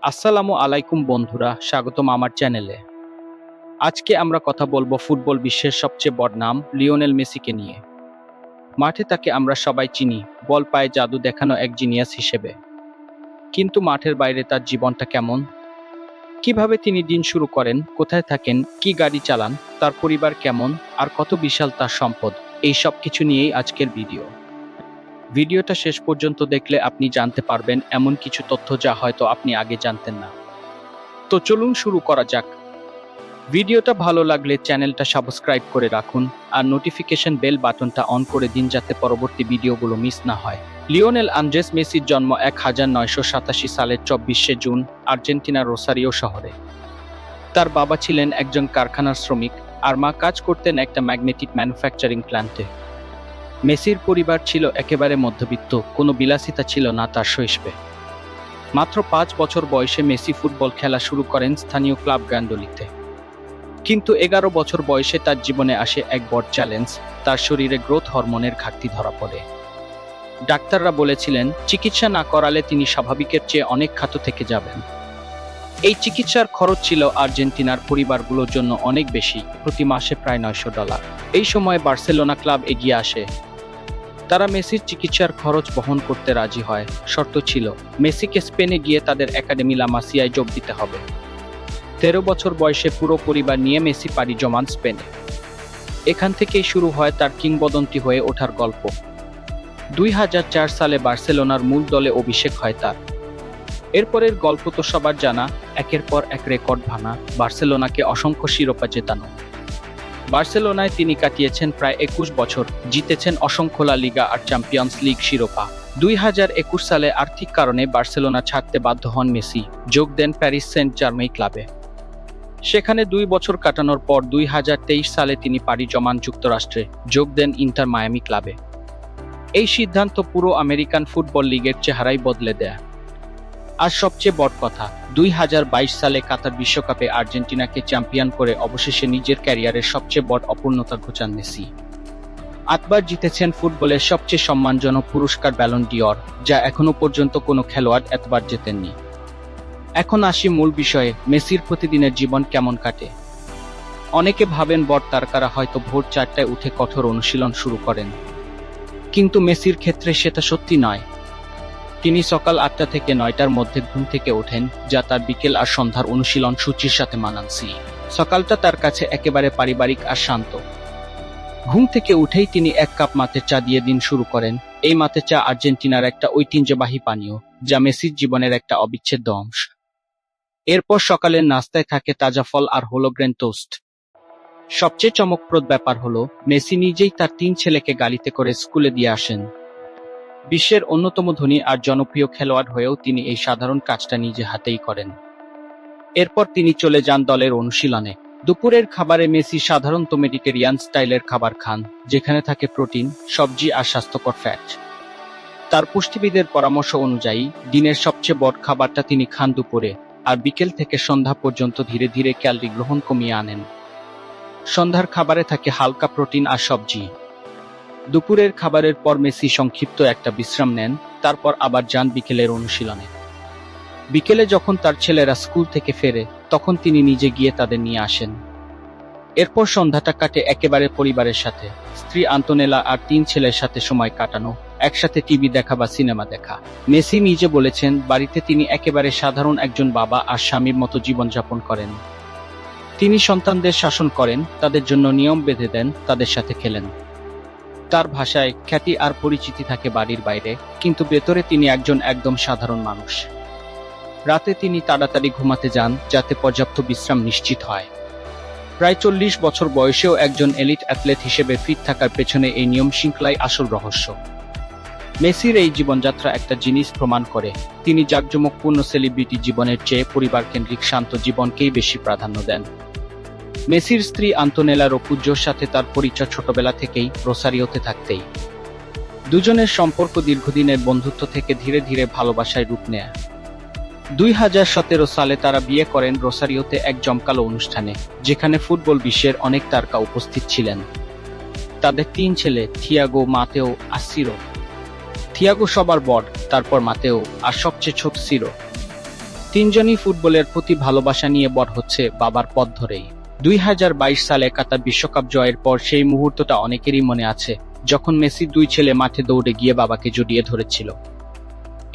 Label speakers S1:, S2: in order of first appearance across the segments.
S1: আসসালামু আলাইকুম বন্ধুরা, স্বাগতম আমার চ্যানেলে। আজকে আমরা কথা বলবো ফুটবল বিশ্বের সবচেয়ে বড় নাম লিওনেল মেসিকে নিয়ে। মাঠে তাকে আমরা সবাই চিনি বল পায়ে জাদু দেখানো এক জিনিয়াস হিসেবে। কিন্তু মাঠের বাইরে তার জীবনটা কেমন? কিভাবে তিনি দিন শুরু করেন, কোথায় থাকেন, কি গাড়ি চালান, তার পরিবার কেমন, আর কত বিশাল তার সম্পদ, এই সব কিছু নিয়েই আজকের ভিডিও। ভিডিওটা শেষ পর্যন্ত দেখলে আপনি জানতে পারবেন এমন কিছু তথ্য যা হয়তো আপনি আগে জানতেন না। তো চলুন শুরু করা যাক। ভিডিওটা ভালো লাগলে চ্যানেলটা সাবস্ক্রাইব করে রাখুন আর নোটিফিকেশন বেল বাটনটা অন করে দিন যাতে পরবর্তী ভিডিওগুলো মিস না হয়। লিওনেল আন্দ্রেস মেসির জন্ম 1987 সালের 24শে জুন আর্জেন্টিনার রোসারিও শহরে। তার বাবা ছিলেন একজন কারখানার শ্রমিক আর মা কাজ করতেন একটা ম্যাগনেটিক ম্যানুফ্যাকচারিং প্ল্যান্টে। মেসির পরিবার ছিল একেবারে মধ্যবিত্ত, কোনো বিলাসিতা ছিল না তার শৈশবে। মাত্র 5 বছর বয়সে মেসি ফুটবল খেলা শুরু করেন স্থানীয় ক্লাব গ্যান্ডোলিতে। কিন্তু 11 বছর বয়সে তার জীবনে আসে এক বড় চ্যালেঞ্জ। তার শরীরে গ্রোথ হরমোনের ঘাটতি ধরা পড়ে। ডাক্তাররা বলেছিলেন চিকিৎসা না করালে তিনি স্বাভাবিকের চেয়ে অনেক খাটো থেকে যাবেন। এই চিকিৎসার খরচ ছিল আর্জেন্টিনার পরিবারগুলোর জন্য অনেক বেশি, প্রতি মাসে প্রায় $900। এই সময় বার্সেলোনা ক্লাব এগিয়ে আসে। তারা মেসির চিকিৎসার খরচ বহন করতে রাজি হয়। শর্ত ছিল মেসিকে স্পেনে গিয়ে তাদের একাডেমি লা মাসিয়ায় যোগ দিতে হবে। 13 বছর বয়সে পুরো পরিবার নিয়ে মেসি পাড়ি জমান স্পেনে। এখান থেকেই শুরু হয় তার কিংবদন্তি হয়ে ওঠার গল্প। 2004 সালে বার্সেলোনার মূল দলে অভিষেক হয় তার। এরপরের গল্প তো সবার জানা, একের পর এক রেকর্ড ভাঙা, বার্সেলোনাকে অসংখ্য শিরোপা জেতানো। বার্সেলোনায় তিনি কাটিয়েছেন প্রায় 21 বছর, জিতেছেন অসংখ্য লা লিগা আর চ্যাম্পিয়ন্স লিগ শিরোপা। 2021 সালে আর্থিক কারণে বার্সেলোনা ছাড়তে বাধ্য হন মেসি, যোগ দেন প্যারিস সেন্ট জার্মেই ক্লাবে। সেখানে 2 বছর কাটানোর পর 2023 সালে তিনি পাড়ি জমান যুক্তরাষ্ট্রে, যোগ দেন ইন্টার মায়ামি ক্লাবে। এই সিদ্ধান্ত পুরো আমেরিকান ফুটবল লিগের চেহারাই বদলে দেয়। আর সবচেয়ে বড় কথা, 2022 সালে কাতার বিশ্বকাপে আর্জেন্টিনাকে চ্যাম্পিয়ন করে অবশেষে নিজের ক্যারিয়ারের সবচেয়ে বড় অপূর্ণতা ঘোচান মেসি। 8 বার জিতেছেন ফুটবলের সবচেয়ে সম্মানজনক পুরস্কার ব্যালন ডি'অর, যা এখনো পর্যন্ত কোনো খেলোয়াড় এতবার জেতেননি। এখন আসি মূল বিষয়ে, মেসির প্রতিদিনের জীবন কেমন কাটে। অনেকে ভাবেন বড় তারকারা হয়তো ভোর 4টায় উঠে কঠোর অনুশীলন শুরু করেন। কিন্তু মেসির ক্ষেত্রে সেটা সত্যি নয়। তিনি সকাল 8টা থেকে 9টার মধ্যে ঘুম থেকে ওঠেন, যা তার বিকেল আর সন্ধ্যার অনুশীলন সূচির সাথে মানানসই। সকালটা তার কাছে একেবারে পারিবারিক আর শান্ত। ঘুম থেকে উঠেই তিনি 1 কাপ মাতের চা দিয়ে দিন শুরু করেন। এই মাতের চা আর্জেন্টিনার একটা ঐতিহ্যবাহী পানীয়, যা মেসির জীবনের একটা অবিচ্ছেদ্য অংশ। এরপর সকালের নাস্তায় থাকে তাজা ফল আর হোলোগ্রেন টোস্ট। সবচেয়ে চমকপ্রদ ব্যাপার হলো মেসি নিজেই তার 3 ছেলেকে গাড়িতে করে স্কুলে দিয়ে আসেন। বিশ্বের অন্যতম ধনী আর জনপ্রিয় খেলোয়াড় হয়েও তিনি এই সাধারণ কাজটা নিজে হাতেই করেন। এরপর তিনি চলে যান দলের অনুশীলনে। দুপুরের খাবারে মেসি সাধারণত মেডিটেরিয়ান স্টাইলের খাবার খান, যেখানে থাকে প্রোটিন, সবজি আর স্বাস্থ্যকর ফ্যাট। তার পুষ্টিবিদের পরামর্শ অনুযায়ী দিনের সবচেয়ে বড় খাবারটা তিনি খান দুপুরে, আর বিকেল থেকে সন্ধ্যা পর্যন্ত ধীরে ধীরে ক্যালোরি গ্রহণ কমিয়ে আনেন। সন্ধ্যার খাবারে থাকে হালকা প্রোটিন আর সবজি। দুপুরের খাবারের পর মেসি সংক্ষিপ্ত একটা বিশ্রাম নেন, তারপর আবার যান বিকেলের অনুশীলনে। বিকেলে যখন তার ছেলেরা স্কুল থেকে ফেরে, তখন তিনি নিজে গিয়ে তাদের নিয়ে আসেন। এরপর সন্ধ্যাটা কাটে একেবারে পরিবারের সাথে, স্ত্রী আন্তোনেলা আর 3 ছেলের সাথে সময় কাটানো, একসাথে টিভি দেখা বা সিনেমা দেখা। মেসি নিজে বলেছেন বাড়িতে তিনি একেবারে সাধারণ একজন বাবা আর স্বামীর মতো জীবনযাপন করেন। তিনি সন্তানদের শাসন করেন, তাদের জন্য নিয়ম বেঁধে দেন, তাদের সাথে খেলেন। তার ভাষায় খ্যাতি আর পরিচিতি থাকে বাড়ির বাইরে, কিন্তু ভেতরে তিনি একজন একদম সাধারণ মানুষ। রাতে তিনি তাড়াতাড়ি ঘুমাতে যান, যাতে পর্যাপ্ত বিশ্রাম নিশ্চিত হয়। প্রায় 40 বছর বয়সেও একজন এলিট অ্যাথলেট হিসেবে ফিট থাকার পেছনে এই নিয়ম শৃঙ্খলাই আসল রহস্য। মেসির এই জীবনযাত্রা একটা জিনিস প্রমাণ করে, তিনি জাঁকজমকপূর্ণ সেলিব্রিটি জীবনের চেয়ে পরিবারকেন্দ্রিক শান্ত জীবনকেই বেশি প্রাধান্য দেন। মেসির স্ত্রী আন্তোনেলা রোকুজ্জোর সাথে তার পরিচয় ছোটবেলা থেকেই, রোসারিওতে থাকতেই। দুজনের সম্পর্ক দীর্ঘদিনের বন্ধুত্ব থেকে ধীরে ধীরে ভালোবাসায় রূপ নেয়। 2017 সালে তারা বিয়ে করেন রোসারিওতে এক জমকালো অনুষ্ঠানে, যেখানে ফুটবল বিশ্বের অনেক তারকা উপস্থিত ছিলেন। তাদের 3 ছেলে, থিয়াগো, মাতেও আর সিরো। থিয়াগো সবার বড়, তারপর মাতেও, আর সবচেয়ে ছোট সিরো। তিনজনই ফুটবলের প্রতি ভালোবাসা নিয়ে বড় হচ্ছে বাবার পথ ধরেই। 2022 সালে কাতার বিশ্বকাপ জয়ের পর সেই মুহূর্তটা অনেকেরই মনে আছে, যখন মেসির দুই ছেলে মাঠে দৌড়ে গিয়ে বাবাকে জড়িয়ে ধরেছিল।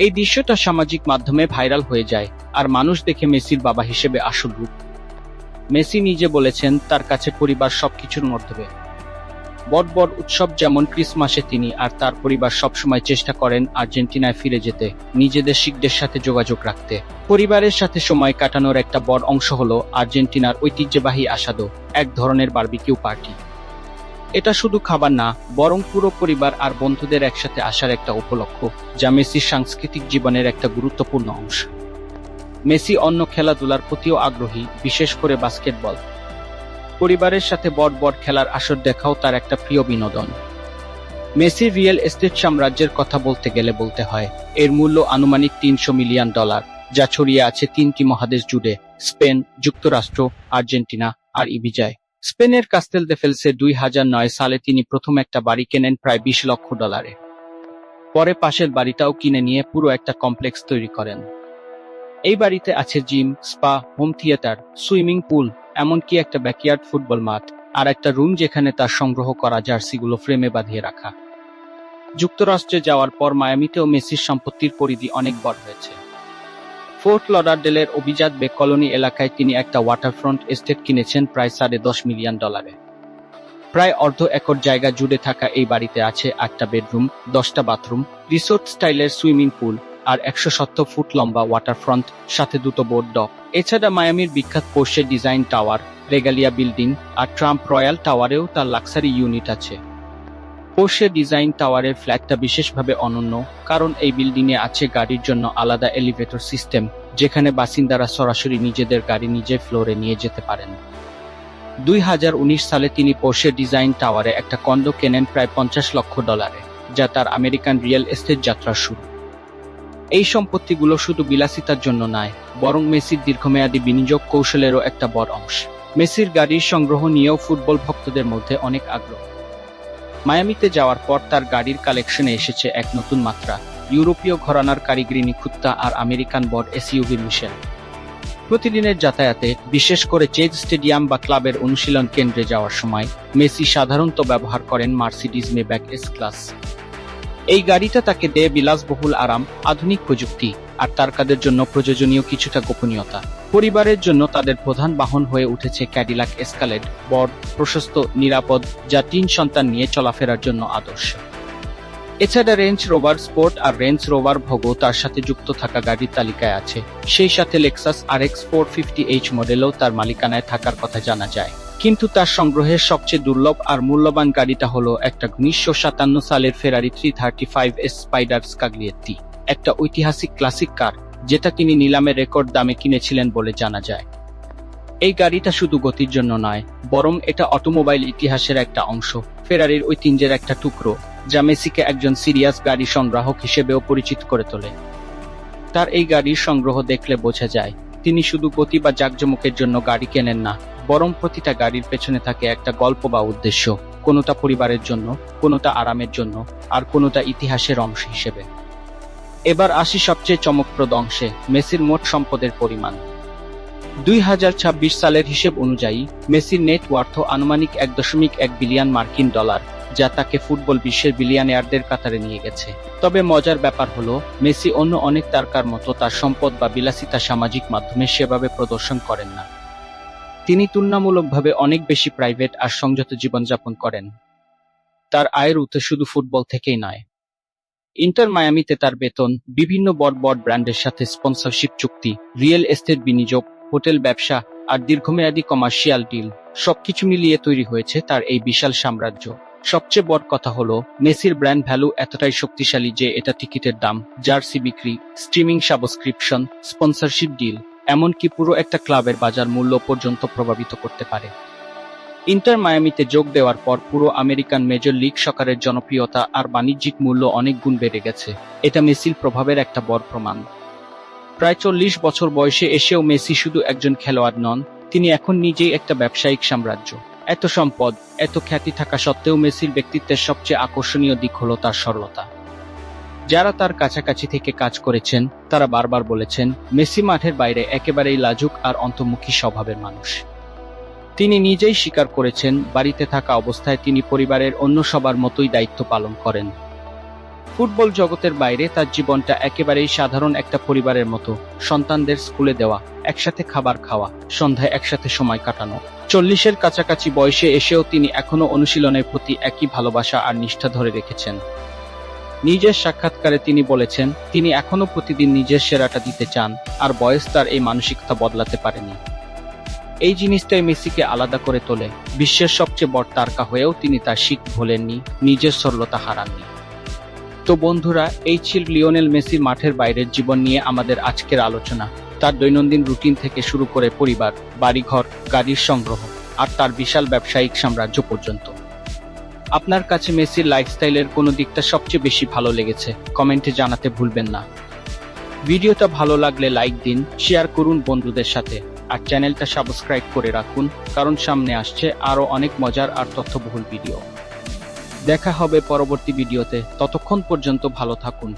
S1: এই দৃশ্যটা সামাজিক মাধ্যমে ভাইরাল হয়ে যায়, আর মানুষ দেখে মেসির বাবা হিসেবে আসল রূপ। মেসি নিজে বলেছেন তার কাছে পরিবার সবকিছুর মধ্যে। বড় বড় উৎসব যেমন ক্রিসমাসে তিনি আর তার পরিবার সবসময় চেষ্টা করেন আর্জেন্টিনায় ফিরে যেতে, নিজেদের শিখদের সাথে যোগাযোগ রাখতে। পরিবারের সাথে সময় কাটানোর একটা বড় অংশ হলো আর্জেন্টিনার ঐতিহ্যবাহী আসাদো, এক ধরনের বারবিকিউ পার্টি। এটা শুধু খাবার না, বরং পুরো পরিবার আর বন্ধুদের একসাথে আসার একটা উপলক্ষ, যা মেসির সাংস্কৃতিক জীবনের একটা গুরুত্বপূর্ণ অংশ। মেসি অন্য খেলাধুলার প্রতিও আগ্রহী, বিশেষ করে বাস্কেটবল। পরিবারের সাথে বড় বড় খেলার আসর দেখাও তার একটা প্রিয় বিনোদন। মেসির রিয়েল এস্টেট সাম্রাজ্যের কথা বলতে গেলে বলতে হয়, এর মূল্য আনুমানিক $300 মিলিয়ন, যা ছড়িয়ে আছে 3টি মহাদেশ জুড়ে: স্পেন, যুক্তরাষ্ট্র, আর্জেন্টিনা আর ইবিজায়। স্পেনের কাস্তেলদেফেলসে 2009 সালে তিনি প্রথম একটা বাড়ি কেনেন প্রায় $20 লক্ষ। পরে পাশের বাড়িটাও কিনে নিয়ে পুরো একটা কমপ্লেক্স তৈরি করেন। এই বাড়িতে আছে gym, spa, home theatre, swimming pool, এমনকি একটা ব্যাকইয়ার্ড ফুটবল মাঠ, আর একটা রুম যেখানে তার সংগ্রহ করা জার্সিগুলো ফ্রেমে বাঁধিয়ে রাখা। যুক্তরাষ্ট্রে যাওয়ার পর মায়ামিতেও মেসির সম্পত্তির পরিধি অনেক বড় হয়েছে। ফোর্ট লডারডেলের অভিজাত বে কলোনি এলাকায় তিনি একটা ওয়াটারফ্রন্ট এস্টেট কিনেছেন প্রায় $10.5 মিলিয়ন। প্রায় অর্ধ একর জায়গা জুড়ে থাকা এই বাড়িতে আছে 8টা বেডরুম, 10টা বাথরুম, রিসোর্ট স্টাইলের সুইমিং পুল আর 170 ফুট লম্বা ওয়াটারফ্রন্ট, সাথে 2টো বোট ডক। এছাড়া মায়ামির বিখ্যাত পোর্শে ডিজাইন টাওয়ার, রেগালিয়া বিল্ডিং আর ট্রাম্প রয়্যাল টাওয়ারেও তার লাক্সারি ইউনিট আছে। পোর্শে ডিজাইন টাওয়ারের ফ্ল্যাটটা বিশেষভাবে অনন্য, কারণ এই বিল্ডিংয়ে আছে গাড়ির জন্য আলাদা এলিভেটর সিস্টেম, যেখানে বাসিন্দারা সরাসরি নিজেদের গাড়ি নিজের ফ্লোরে নিয়ে যেতে পারেন। 2019 সালে তিনি পোর্শে ডিজাইন টাওয়ারে একটা কন্ডো কেনেন প্রায় $50 লক্ষ, যা তার আমেরিকান রিয়েল এস্টেট যাত্রার শুরু। এই সম্পত্তিগুলো শুধু বিলাসিতার জন্য নয়, বরং মেসির দীর্ঘমেয়াদী বিনিয়োগ কৌশলেরও একটা বড় অংশ। মেসির গাড়ির সংগ্রহ নিয়েও ফুটবল ভক্তদের মধ্যে অনেক আগ্রহ। মায়ামিতে যাওয়ার পর তার গাড়ির কালেকশনে এসেছে এক নতুন মাত্রা: ইউরোপীয় ঘরানার কারিগরি নিখুঁততা আর আমেরিকান বড় এসইউভি মিশেল। প্রতিদিনের যাতায়াতে, বিশেষ করে চেজ স্টেডিয়াম বা ক্লাবের অনুশীলন কেন্দ্রে যাওয়ার সময়, মেসি সাধারণত ব্যবহার করেন মার্সিডিজ মেব্যাক এস ক্লাস। এই গাড়িটা তাকে দেয় বিলাসবহুল আরাম, আধুনিক প্রযুক্তি আর তারকাদের জন্য প্রয়োজনীয় কিছুটা গোপনীয়তা। পরিবারের জন্য তাদের প্রধান বাহন হয়ে উঠেছে ক্যাডিলাক এসকালেড, বড়, প্রশস্ত, নিরাপদ, যা 3 সন্তান নিয়ে চলাফেরার জন্য আদর্শ। এছাড়া রেঞ্জ রোভার স্পোর্ট আর রেঞ্জ রোভার ভোগও তার সাথে যুক্ত থাকা গাড়ির তালিকায় আছে। সেই সাথে লেক্সাস RX 450h মডেলও তার মালিকানায় থাকার কথা জানা যায়। কিন্তু তার সংগ্রহের সবচেয়ে দুর্লভ আর মূল্যবান গাড়িটা হলো একটা 1957 সালের ফেরারি 335S স্পাইডার স্কাগ্লিয়েত্তি, একটা ঐতিহাসিক ক্লাসিক কার, যেটা তিনি নিলামে রেকর্ড দামে কিনেছিলেন বলে জানা যায়। এই গাড়িটা শুধু গতির জন্য নয়, বরং এটা অটোমোবাইল ইতিহাসের একটা অংশ, ফেরারির ঐতিহ্যের একটা টুকরো, যা মেসিকে একজন সিরিয়াস গাড়ি সংগ্রাহক হিসেবেও পরিচিত করে তোলে। তার এই গাড়ির সংগ্রহ দেখলে বোঝা যায়, তিনি শুধু গতি বা জাঁকজমকের জন্য গাড়ি কেনেন না, বরং প্রতিটা গাড়ির পেছনে থাকে একটা গল্প বা উদ্দেশ্য, কোনোটা পরিবারের জন্য, কোনোটা আরামের জন্য, আর কোনোটা ইতিহাসের অংশ হিসেবে। এবার আসি সবচেয়ে চমকপ্রদ অংশে: মেসির মোট সম্পদের পরিমাণ। 2026 সালের হিসেব অনুযায়ী মেসির নেট ওয়ার্থ আনুমানিক $1.1 বিলিয়ন, যা তাকে ফুটবল বিশ্বের বিলিয়নিয়ারদের কাতারে নিয়ে গেছে। তবে মজার ব্যাপার হলো, মেসি অন্য অনেক তারকার মতো তার সম্পদ বা বিলাসিতা সামাজিক মাধ্যমে সেভাবে প্রদর্শন করেন না। তিনি তুলনামূলকভাবে অনেক বেশি প্রাইভেট আর সংযত জীবনযাপন করেন। তার আয়ের উৎস শুধু ফুটবল থেকেই নয়। ইন্টার মায়ামিতে তার বেতন, বিভিন্ন বড় বড় ব্র্যান্ডের সাথে স্পন্সরশিপ চুক্তি, রিয়েল এস্টেট বিনিয়োগ, হোটেল ব্যবসা আর দীর্ঘমেয়াদী কমার্শিয়াল ডিল, সবকিছু মিলিয়ে তৈরি হয়েছে তার এই বিশাল সাম্রাজ্য। সবচেয়ে বড় কথা হলো, মেসির ব্র্যান্ড ভ্যালু এতটাই শক্তিশালী যে এটা টিকিটের দাম, জার্সি বিক্রি, স্ট্রিমিং সাবস্ক্রিপশন, স্পন্সরশিপ ডিল, এমনকি পুরো একটা ক্লাবের বাজার মূল্য পর্যন্ত প্রভাবিত করতে পারে। ইন্টার মায়ামিতে যোগ দেওয়ার পর পুরো আমেরিকান মেজর লিগ সকারের জনপ্রিয়তা আর বাণিজ্যিক মূল্য অনেক গুণ বেড়ে গেছে। এটা মেসির প্রভাবের একটা বড় প্রমাণ। প্রায় 40 বছর বয়সে এসেও মেসি শুধু একজন খেলোয়াড় নন, তিনি এখন নিজেই একটা ব্যবসায়িক সাম্রাজ্য। এত সম্পদ, এত খ্যাতি থাকা সত্ত্বেও মেসির ব্যক্তিত্বের সবচেয়ে আকর্ষণীয় দিক হলো তার সরলতা। যারা তার কাছাকাছি থেকে কাজ করেছেন তারা বারবার বলেছেন মেসি মাঠের বাইরে একেবারেই লাজুক আর অন্তর্মুখী স্বভাবের মানুষ। তিনি নিজেই স্বীকার করেছেন বাড়িতে থাকা অবস্থায় তিনি পরিবারের অন্য সবার মতোই দায়িত্ব পালন করেন। ফুটবল জগতের বাইরে তার জীবনটা একেবারেই সাধারণ একটা পরিবারের মতো, সন্তানদের স্কুলে দেওয়া, একসাথে খাবার খাওয়া, সন্ধ্যায় একসাথে সময় কাটানো। 40-এর কাছাকাছি বয়সে এসেও তিনি এখনো অনুশীলনের প্রতি একই ভালোবাসা আর নিষ্ঠা ধরে রেখেছেন। নিজের সাক্ষাৎকারে তিনি বলেছেন তিনি এখনো প্রতিদিন নিজের সেরাটা দিতে চান, আর বয়স তার এই মানসিকতা বদলাতে পারেনি। এই জিনিসটাই মেসিকে আলাদা করে তোলে। বিশ্বের সবচেয়ে বড় তারকা হয়েও তিনি তার শিখ ভোলেননি, নিজের সরলতা হারাননি। তো বন্ধুরা, এই ছিল লিওনেল মেসির মাঠের বাইরের জীবন নিয়ে আমাদের আজকের আলোচনা। তার দৈনন্দিন রুটিন থেকে শুরু করে পরিবার, বাড়িঘর, গাড়ির সংগ্রহ আর তার বিশাল ব্যবসায়িক সাম্রাজ্য পর্যন্ত। আপনার কাছে মেসির লাইফস্টাইলের কোন দিকটা সবচেয়ে বেশি ভালো লেগেছে কমেন্টে জানাতে ভুলবেন না। ভিডিওটা ভালো লাগলে লাইক দিন, শেয়ার করুন বন্ধুদের সাথে, আর চ্যানেলটা সাবস্ক্রাইব করে রাখুন, কারণ সামনে আসছে আরো অনেক মজার আর তথ্যবহুল ভিডিও। দেখা হবে পরবর্তী ভিডিওতে, ততক্ষণ পর্যন্ত ভালো থাকুন।